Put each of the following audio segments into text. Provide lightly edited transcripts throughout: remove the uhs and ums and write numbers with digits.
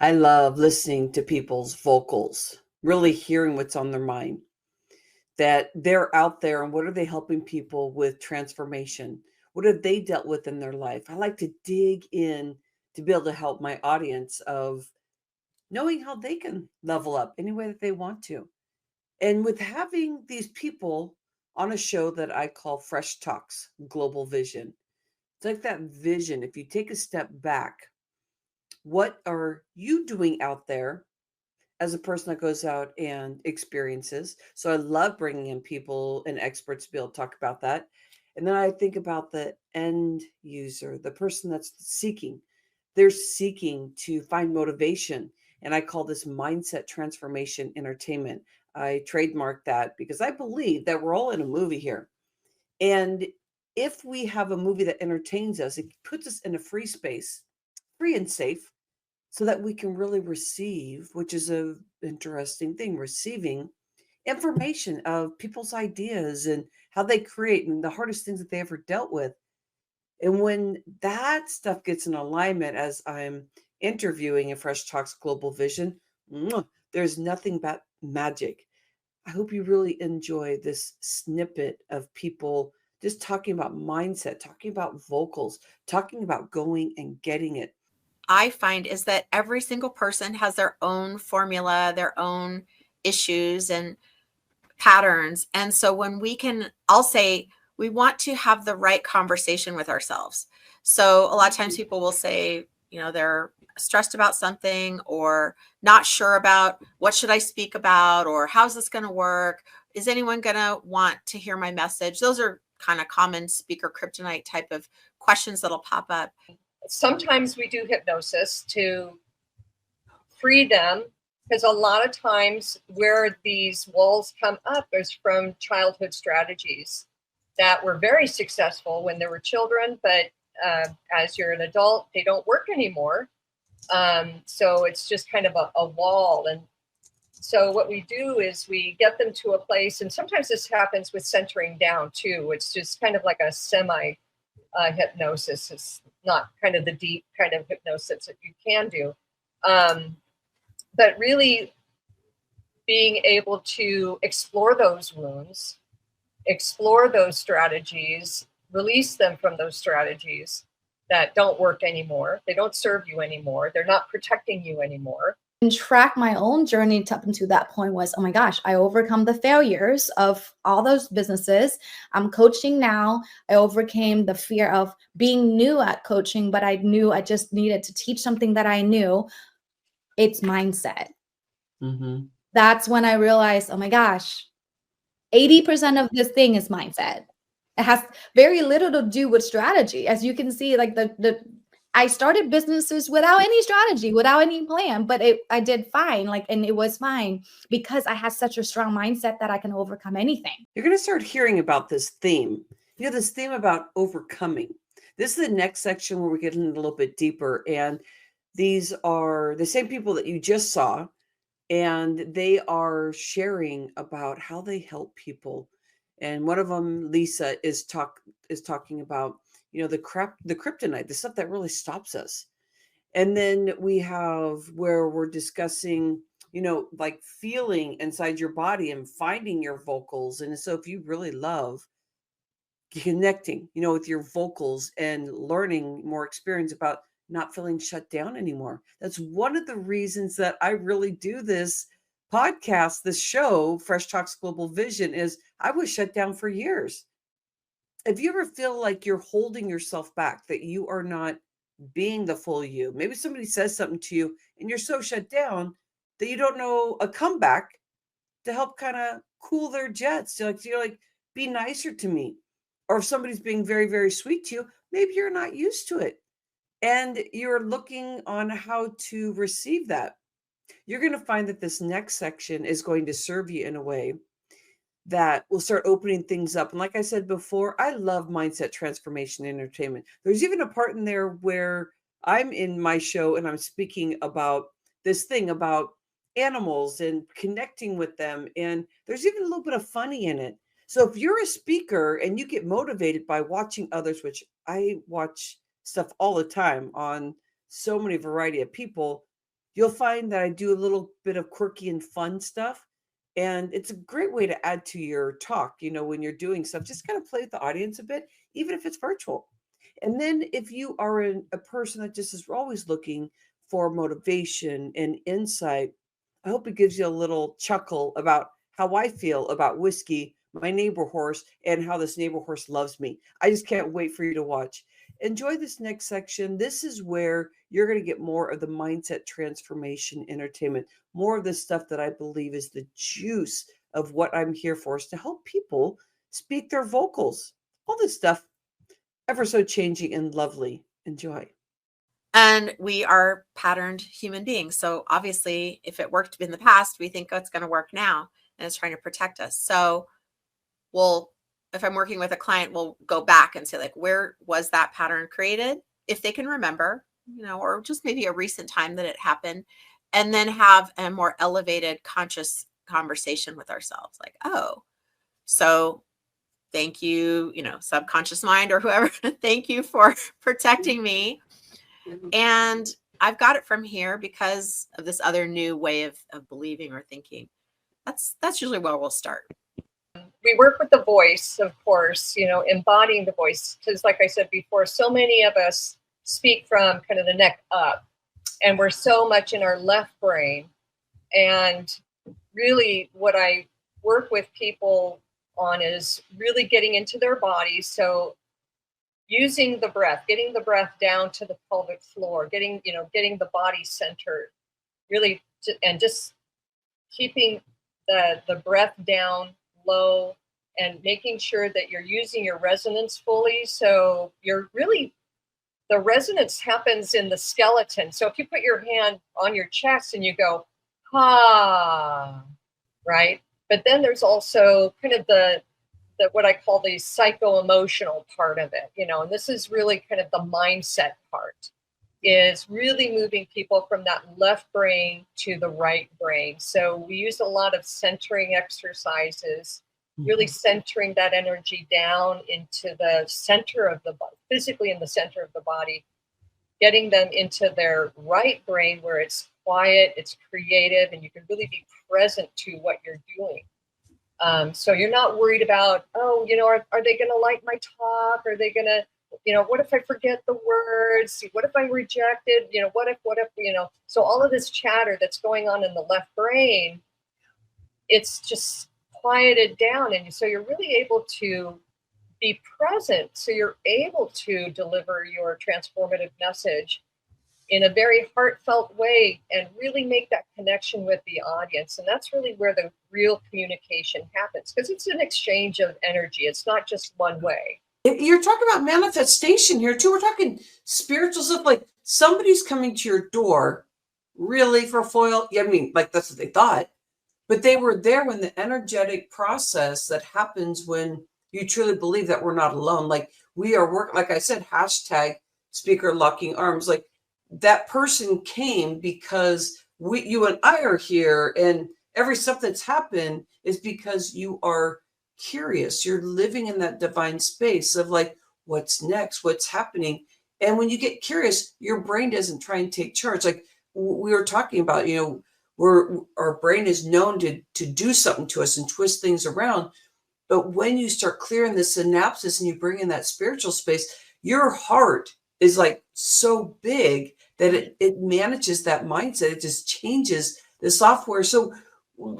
I love listening to people's vocals, really hearing what's on their mind, that they're out there and what are they helping people with transformation? What have they dealt with in their life? I like to dig in to be able to help my audience of knowing how they can level up any way that they want to. And with having these people on a show that I call Fresh Talks Global Vision, it's like that vision. If you take a step back, what are you doing out there as a person that goes out and experiences? So I love bringing in people and experts to be able to talk about that. And then I think about the end user, the person that's seeking. They're seeking to find motivation. And I call this mindset transformation entertainment. I trademark that because I believe that we're all in a movie here. And if we have a movie that entertains us, it puts us in a free space, free and safe, so that we can really receive, which is a interesting thing, receiving information of people's ideas and how they create and the hardest things that they ever dealt with. And when that stuff gets in alignment as I'm interviewing in Fresh Talks Global Vision, there's nothing but magic. I hope you really enjoy this snippet of people just talking about mindset, talking about vocals, talking about going and getting it. I find is that every single person has their own formula, their own issues and patterns. And so when I'll say, we want to have the right conversation with ourselves. So a lot of times people will say, they're stressed about something or not sure about what should I speak about or how's this going to work? Is anyone going to want to hear my message? Those are kind of common speaker kryptonite type of questions that'll pop up. Sometimes we do hypnosis to free them, because a lot of times where these walls come up is from childhood strategies that were very successful when they were children, but as you're an adult, they don't work anymore. So it's just kind of a wall. And so what we do is we get them to a place, and sometimes this happens with centering down too. It's just kind of like a semi hypnosis. It's not kind of the deep kind of hypnosis that you can do. But really being able to explore those wounds, explore those strategies, release them from those strategies that don't work anymore. They don't serve you anymore. They're not protecting you anymore. And track my own journey up into that point was, oh my gosh, I overcome the failures of all those businesses. I'm coaching now. I overcame the fear of being new at coaching, but I knew I just needed to teach something that I knew. It's mindset. Mm-hmm. That's when I realized, oh my gosh, 80% of this thing is mindset. It has very little to do with strategy. As you can see, like I started businesses without any strategy, without any plan, but I did fine. And it was fine because I had such a strong mindset that I can overcome anything. You're going to start hearing about this theme. This theme about overcoming. This is the next section where we get in a little bit deeper. And these are the same people that you just saw, and they are sharing about how they help people. And one of them, Leisa, is talking about, the kryptonite, the stuff that really stops us. And then we have where we're discussing, like feeling inside your body and finding your vocals. And so if you really love connecting, with your vocals and learning more experience about not feeling shut down anymore. That's one of the reasons that I really do this podcast, this show, Fresh Talks Global Vision, is I was shut down for years. If you ever feel like you're holding yourself back, that you are not being the full you, maybe somebody says something to you and you're so shut down that you don't know a comeback to help kind of cool their jets. You're like, be nicer to me. Or if somebody's being very, very sweet to you, maybe you're not used to it. And you're looking on how to receive that. You're going to find that this next section is going to serve you in a way that will start opening things up. And like I said before, I love mindset transformation entertainment. There's even a part in there where I'm in my show and I'm speaking about this thing about animals and connecting with them. And there's even a little bit of funny in it. So if you're a speaker and you get motivated by watching others, which I watch stuff all the time on so many variety of people, You'll find that I do a little bit of quirky and fun stuff. And it's a great way to add to your talk, when you're doing stuff, just kind of play with the audience a bit, even if it's virtual. And then if you are a person that just is always looking for motivation and insight, I hope it gives you a little chuckle about how I feel about whiskey, my neighbor horse, and how this neighbor horse loves me. I just can't wait for you to watch. Enjoy this next section. This is where you're going to get more of the mindset transformation entertainment, more of the stuff that I believe is the juice of what I'm here for, is to help people speak their vocals. All this stuff, ever so changing and lovely. Enjoy. And we are patterned human beings. So obviously, if it worked in the past, we think, oh, it's going to work now, and it's trying to protect us. So if I'm working with a client, we'll go back and say, like, where was that pattern created? If they can remember, or just maybe a recent time that it happened, and then have a more elevated conscious conversation with ourselves. Like, oh, so thank you, subconscious mind or whoever, thank you for protecting me. And I've got it from here because of this other new way of believing or thinking. That's usually where we'll start. We work with the voice, of course, embodying the voice. Because like I said before, so many of us speak from kind of the neck up, and we're so much in our left brain. And really what I work with people on is really getting into their bodies. So using the breath, getting the breath down to the pelvic floor, getting the body centered, really, and just keeping the breath down low and making sure that you're using your resonance fully. So you're really, the resonance happens in the skeleton. So if you put your hand on your chest and you go, ha, right? But then there's also kind of the what I call the psycho-emotional part of it, and this is really kind of the mindset part, is really moving people from that left brain to the right brain. So we use a lot of centering exercises, really centering that energy down into the center of the body, physically in the center of the body, getting them into their right brain where it's quiet, it's creative, and you can really be present to what you're doing. So you're not worried about, are they going to like my talk? Are they going to, what if I forget the words? What if I rejected? What if, so all of this chatter that's going on in the left brain, it's just quieted down. And so you're really able to be present. So you're able to deliver your transformative message in a very heartfelt way and really make that connection with the audience. And that's really where the real communication happens, because it's an exchange of energy. It's not just one way. You're talking about manifestation here too. We're talking spiritual stuff, like somebody's coming to your door really for foil. I mean, like that's what they thought, but they were there when the energetic process that happens when you truly believe that we're not alone. Like we are working, like I said, hashtag speaker locking arms. Like that person came because you and I are here, and every stuff that's happened is because you are curious. You're living in that divine space of like, what's next, what's happening. And when you get curious, your brain doesn't try and take charge. Like we were talking about, our brain is known to do something to us and twist things around. But when you start clearing the synapses and you bring in that spiritual space, your heart is like so big that it manages that mindset. It just changes the software. So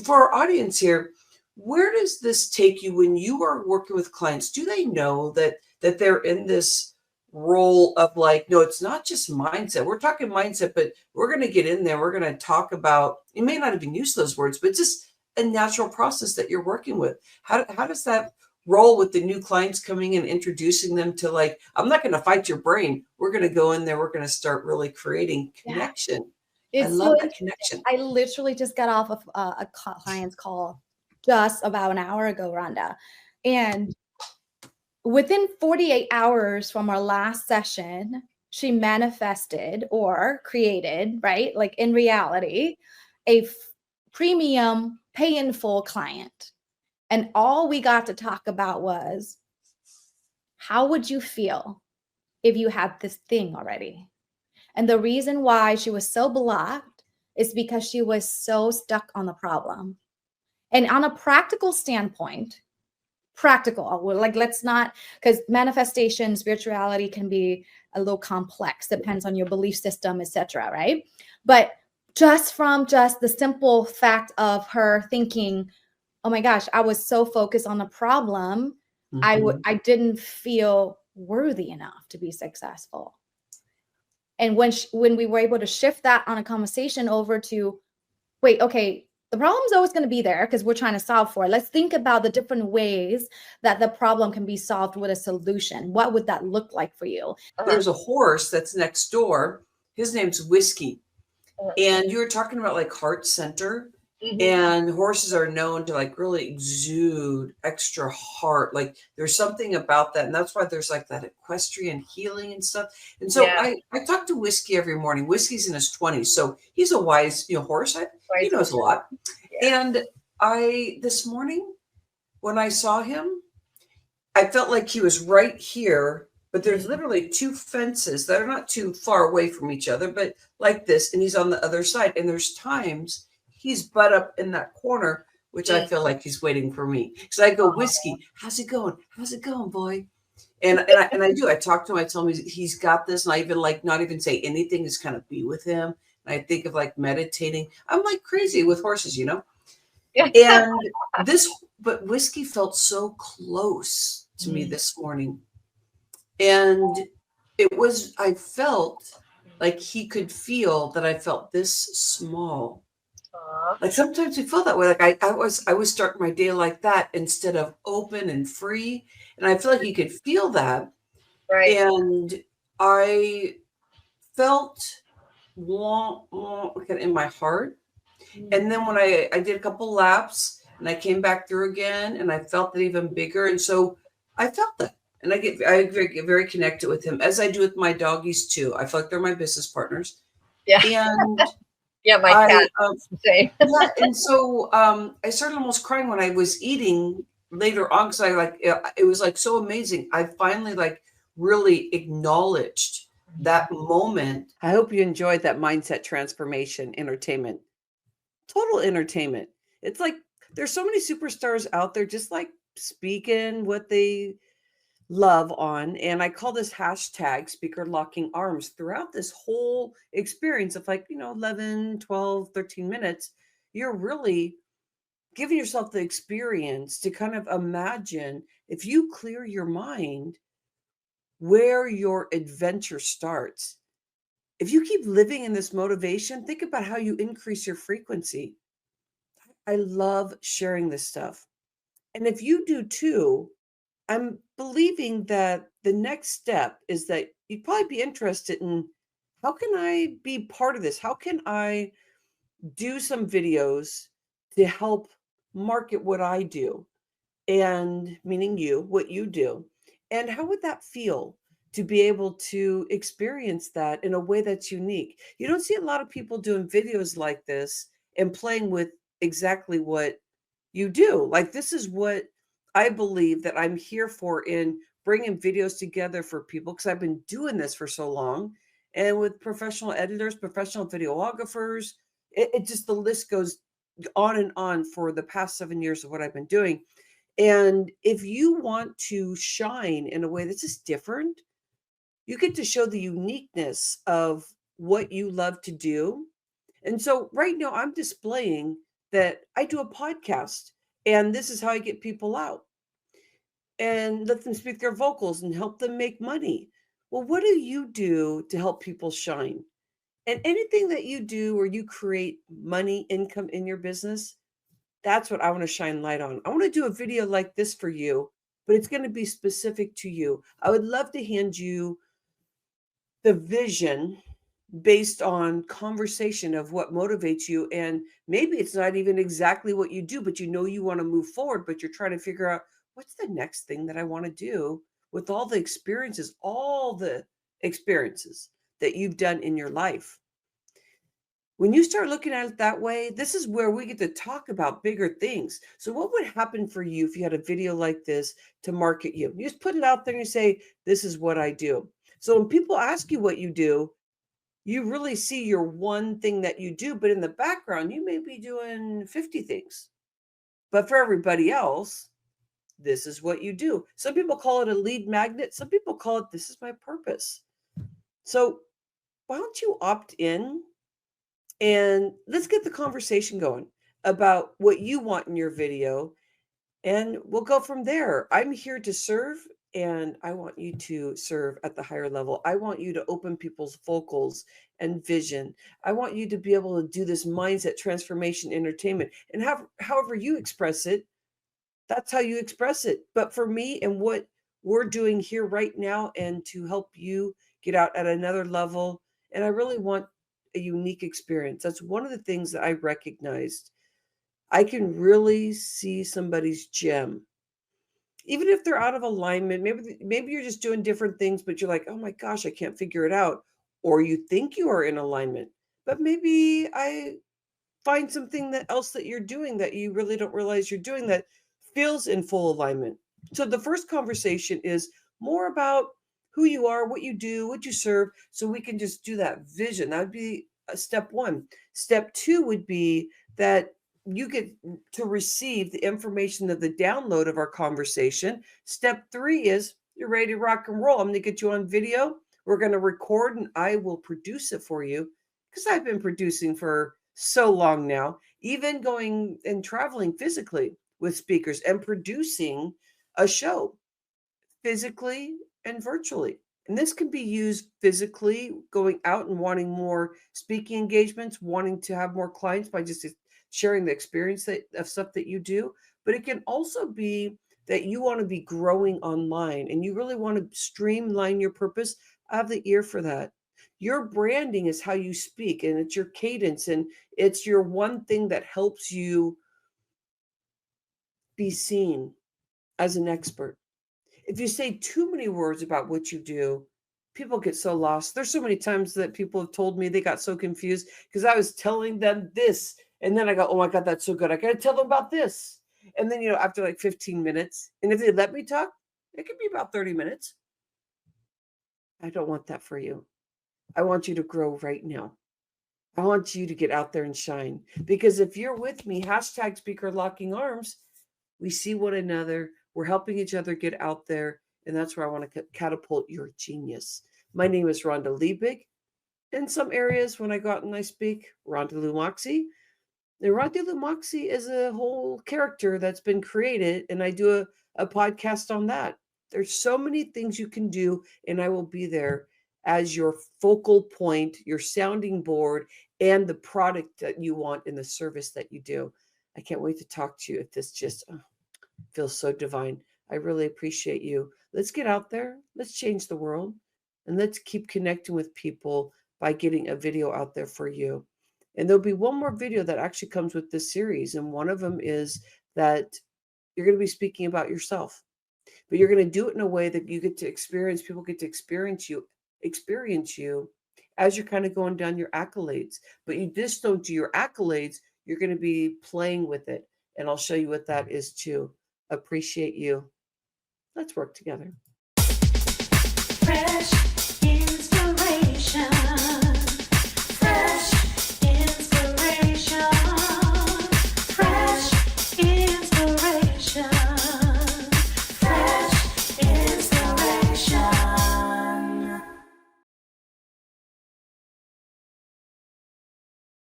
for our audience here, where does this take you when you are working with clients? Do they know that they're in this role of like, no, it's not just mindset. We're talking mindset, but we're going to get in there. We're going to talk about, you may not even use those words, but just a natural process that you're working with. How does that roll with the new clients coming and introducing them to like, I'm not going to fight your brain. We're going to go in there. We're going to start really creating connection. Yeah. I love that connection. I literally just got off of a client's call just about an hour ago, Rhonda. And within 48 hours from our last session, she manifested or created, right? Like in reality, a premium pay in full client. And all we got to talk about was, how would you feel if you had this thing already? And the reason why she was so blocked is because she was so stuck on the problem. And on a practical standpoint, like let's not, because manifestation, spirituality can be a little complex, depends on your belief system, etc., right? But just from just the simple fact of her thinking, oh my gosh, I was so focused on the problem, I didn't feel worthy enough to be successful. And when we were able to shift that on a conversation over to, wait, okay, the problem's always going to be there because we're trying to solve for it. Let's think about the different ways that the problem can be solved with a solution. What would that look like for you? There's a horse that's next door. His name's Whiskey. And you were talking about like heart center. And horses are known to like really exude extra heart. Like there's something about that. And that's why there's like that equestrian healing and stuff. And so I talk to Whiskey every morning. Whiskey's in his 20s. So he's a wise, horse. He knows a lot. And this morning when I saw him, I felt like he was right here, but there's literally two fences that are not too far away from each other, but like this, and he's on the other side. And there's times he's butt up in that corner, which I feel like he's waiting for me. Because I go, Whiskey, how's it going? How's it going, boy? And I do. I talk to him. I tell him he's got this. And I even like not even say anything, just kind of be with him. And I think of like meditating. I'm like crazy with horses, And but Whiskey felt so close to me this morning. And I felt like he could feel that I felt this small. Like sometimes we feel that way. Like I was starting my day like that instead of open and free. And I feel like he could feel that. Right. And I felt in my heart. And then when I did a couple laps and I came back through again and I felt it even bigger. And so I felt that. And I get very connected with him, as I do with my doggies too. I feel like they're my business partners. Yeah. And my cat. Same. And so I started almost crying when I was eating later on, because it was like so amazing. I finally like really acknowledged that moment. I hope you enjoyed that mindset transformation entertainment. Total entertainment. It's like there's so many superstars out there just like speaking what they love on. And I call this hashtag speaker locking arms throughout this whole experience of 11, 12, 13 minutes. You're really giving yourself the experience to kind of imagine, if you clear your mind, where your adventure starts. If you keep living in this motivation, think about how you increase your frequency. I love sharing this stuff. And if you do too, I'm believing that the next step is that you'd probably be interested in, how can I be part of this? How can I do some videos to help market what I do? And meaning what you do. And how would that feel to be able to experience that in a way that's unique? You don't see a lot of people doing videos like this and playing with exactly what you do. Like, this is what I believe that I'm here for, in bringing videos together for people, because I've been doing this for so long, and with professional editors, professional videographers, it just, the list goes on and on for the past 7 years of what I've been doing. And if you want to shine in a way that's just different, you get to show the uniqueness of what you love to do. And so right now I'm displaying that I do a podcast, and this is how I get people out and let them speak their vocals and help them make money. Well, what do you do to help people shine? And anything that you do where you create money, income in your business, that's what I want to shine light on. I want to do a video like this for you, but it's going to be specific to you. I would love to hand you the vision based on conversation of what motivates you. And maybe it's not even exactly what you do, but you want to move forward, but you're trying to figure out, what's the next thing that I want to do with all the experiences that you've done in your life. When you start looking at it that way, this is where we get to talk about bigger things. So what would happen for you if you had a video like this to market you? You just put it out there and you say, this is what I do. So when people ask you what you do, you really see your one thing that you do, but in the background, you may be doing 50 things. But for everybody else, this is what you do. Some people call it a lead magnet. Some people call it, this is my purpose. So why don't you opt in and let's get the conversation going about what you want in your video, and we'll go from there. I'm here to serve, and I want you to serve at the higher level. I want you to open people's focals and vision. I want you to be able to do this mindset transformation entertainment, and however you express it, that's how you express it. But for me and what we're doing here right now, and to help you get out at another level, and I really want a unique experience. That's one of the things that I recognized. I can really see somebody's gem. Even if they're out of alignment, maybe you're just doing different things, but you're like, oh my gosh, I can't figure it out. Or you think you are in alignment, but maybe I find something else that you're doing that you really don't realize you're doing that feels in full alignment. So the first conversation is more about who you are, what you do, what you serve, so we can just do that vision. That would be step one. Step two would be that you get to receive the information of the download of our conversation. Step three is you're ready to rock and roll. I'm going to get you on video. We're going to record and I will produce it for you, because I've been producing for so long now, even going and traveling physically with speakers and producing a show physically and virtually. And this can be used physically, going out and wanting more speaking engagements, wanting to have more clients by just sharing the experience of stuff that you do. But it can also be that you want to be growing online and you really want to streamline your purpose. I have the ear for that. Your branding is how you speak, and it's your cadence, and it's your one thing that helps you be seen as an expert. If you say too many words about what you do, people get so lost. There's so many times that people have told me they got so confused because I was telling them this, and then I go, oh my God, that's so good. I got to tell them about this. And then, after like 15 minutes, and if they let me talk, it could be about 30 minutes. I don't want that for you. I want you to grow right now. I want you to get out there and shine, because if you're with me, hashtag speaker locking arms, we see one another. We're helping each other get out there. And that's where I want to catapult your genius. My name is Rhonda Liebig. In some areas, when I go out and I speak, Rhonda Lumoxie. And Rhonda Lumoxie is a whole character that's been created. And I do a podcast on that. There's so many things you can do. And I will be there as your focal point, your sounding board, and the product that you want in the service that you do. I can't wait to talk to you. If this just feels so divine. I really appreciate you. Let's get out there. Let's change the world. And let's keep connecting with people by getting a video out there for you. And there'll be one more video that actually comes with this series. And one of them is that you're going to be speaking about yourself. But you're going to do it in a way that you get to experience, people get to experience you as you're kind of going down your accolades. But you just don't do your accolades. You're going to be playing with it. And I'll show you what that is too. Appreciate you. Let's work together. Fresh.